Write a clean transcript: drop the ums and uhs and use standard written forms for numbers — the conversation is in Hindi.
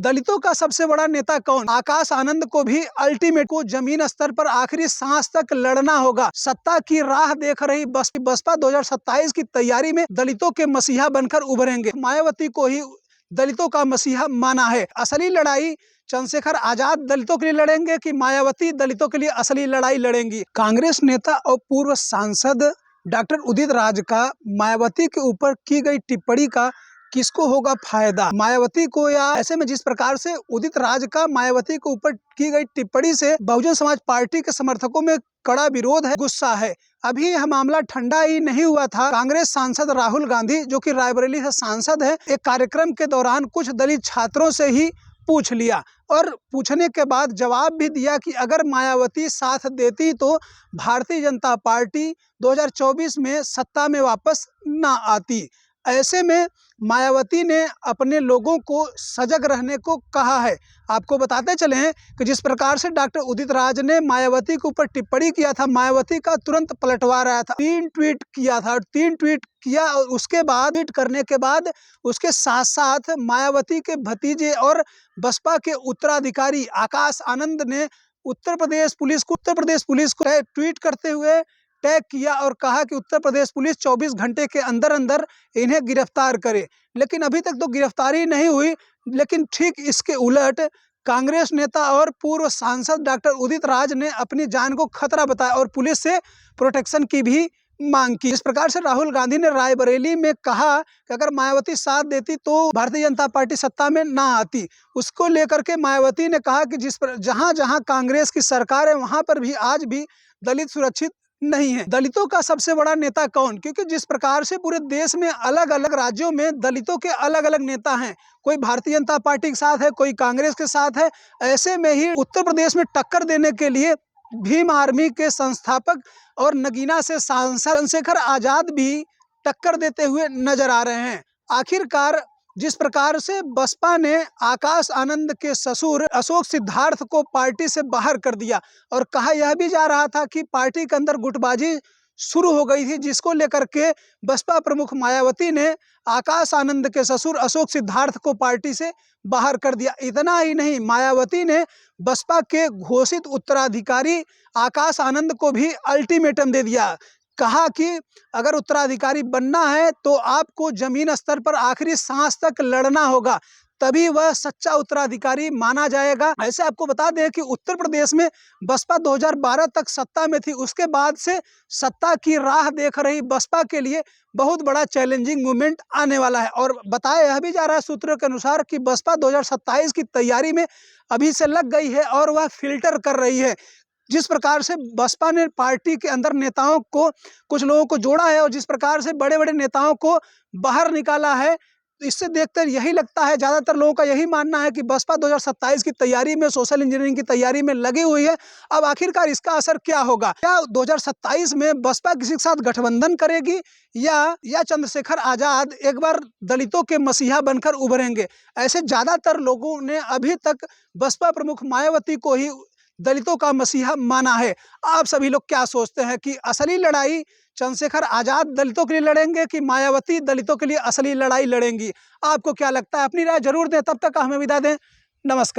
दलितों का सबसे बड़ा नेता कौन? आकाश आनंद को भी अल्टीमेट को जमीन स्तर पर आखिरी सांस तक लड़ना होगा। सत्ता की राह देख रही बसपा 2027 की तैयारी में दलितों के मसीहा बनकर उभरेंगे। मायावती को ही दलितों का मसीहा माना है। असली लड़ाई चंद्रशेखर आजाद दलितों के लिए लड़ेंगे कि मायावती दलितों के लिए असली लड़ाई लड़ेंगी? कांग्रेस नेता और पूर्व सांसद डॉक्टर उदित राज का मायावती के ऊपर की गई टिप्पणी का किसको होगा फायदा, मायावती को या ऐसे में जिस प्रकार से उदित राज का मायावती के ऊपर की गई टिप्पणी से बहुजन समाज पार्टी के समर्थकों में कड़ा विरोध है, गुस्सा है। अभी यह मामला ठंडा ही नहीं हुआ था। कांग्रेस सांसद राहुल गांधी जो कि रायबरेली से सांसद है, एक कार्यक्रम के दौरान कुछ दलित छात्रों से ही पूछ लिया और पूछने के बाद जवाब भी दिया कि अगर मायावती साथ देती तो भारतीय जनता पार्टी 2024 में सत्ता में वापस ना आती। ऐसे में मायावती ने अपने लोगों को सजग रहने को कहा है। आपको बताते चले हैं कि जिस प्रकार से डॉक्टर उदित राज ने मायावती के ऊपर टिप्पणी किया था, मायावती का तुरंत पलटवार आया था। 3 ट्वीट किया था और 3 ट्वीट किया और उसके बाद ट्वीट करने के बाद उसके साथ साथ मायावती के भतीजे और बसपा के उत्तराधिकारी आकाश आनंद ने उत्तर प्रदेश पुलिस को ट्वीट करते हुए टैग किया और कहा कि उत्तर प्रदेश पुलिस 24 घंटे के अंदर अंदर इन्हें गिरफ्तार करे। लेकिन अभी तक तो गिरफ्तारी नहीं हुई। लेकिन ठीक इसके उलट कांग्रेस नेता और पूर्व सांसद डॉक्टर उदित राज ने अपनी जान को खतरा बताया और पुलिस से प्रोटेक्शन की भी मांग की। इस प्रकार से राहुल गांधी ने रायबरेली में कहा कि अगर मायावती साथ देती तो भारतीय जनता पार्टी सत्ता में ना आती। उसको लेकर के मायावती ने कहा कि जहां जहां कांग्रेस की सरकार है वहां पर भी आज भी दलित सुरक्षित नहीं है। दलितों का सबसे बड़ा नेता कौन? क्योंकि जिस प्रकार से पूरे देश में अलग अलग राज्यों में दलितों के अलग अलग नेता हैं, कोई भारतीय जनता पार्टी के साथ है, कोई कांग्रेस के साथ है। ऐसे में ही उत्तर प्रदेश में टक्कर देने के लिए भीम आर्मी के संस्थापक और नगीना से सांसद चंद्रशेखर आजाद भी टक्कर देते हुए नजर आ रहे हैं। आखिरकार जिस प्रकार से बसपा ने आकाश आनंद के ससुर अशोक सिद्धार्थ को पार्टी से बाहर कर दिया और कहा यह भी जा रहा था कि पार्टी के अंदर गुटबाजी शुरू हो गई थी, जिसको लेकर के बसपा प्रमुख मायावती ने आकाश आनंद के ससुर अशोक सिद्धार्थ को पार्टी से बाहर कर दिया। इतना ही नहीं, मायावती ने बसपा के घोषित उत्तराधिकारी आकाश आनंद को भी अल्टीमेटम दे दिया। कहा कि अगर उत्तराधिकारी बनना है तो आपको जमीन स्तर पर आखिरी सांस तक लड़ना होगा, तभी वह सच्चा उत्तराधिकारी माना जाएगा। ऐसे आपको बता दें कि उत्तर प्रदेश में बसपा 2012 तक सत्ता में थी। उसके बाद से सत्ता की राह देख रही बसपा के लिए बहुत बड़ा चैलेंजिंग मूवमेंट आने वाला है। और बताया यह भी जा रहा है सूत्रों के अनुसार कि बसपा 2027 की तैयारी में अभी से लग गई है और वह फिल्टर कर रही है। जिस प्रकार से बसपा ने पार्टी के अंदर नेताओं को, कुछ लोगों को जोड़ा है और जिस प्रकार से बड़े बड़े नेताओं को बाहर निकाला है, इससे देखकर यही लगता है, ज़्यादातर लोगों का यही मानना है कि बसपा 2027 की तैयारी में, सोशल इंजीनियरिंग की तैयारी में लगी हुई है। अब आखिरकार इसका असर क्या होगा? क्या 2027 में बसपा किसी के साथ गठबंधन करेगी या चंद्रशेखर आजाद एक बार दलितों के मसीहा बनकर उभरेंगे? ऐसे ज़्यादातर लोगों ने अभी तक बसपा प्रमुख मायावती को ही दलितों का मसीहा माना है। आप सभी लोग क्या सोचते हैं कि असली लड़ाई चंद्रशेखर आजाद दलितों के लिए लड़ेंगे कि मायावती दलितों के लिए असली लड़ाई लड़ेंगी? आपको क्या लगता है? अपनी राय जरूर दें। तब तक हमें विदा दें। नमस्कार।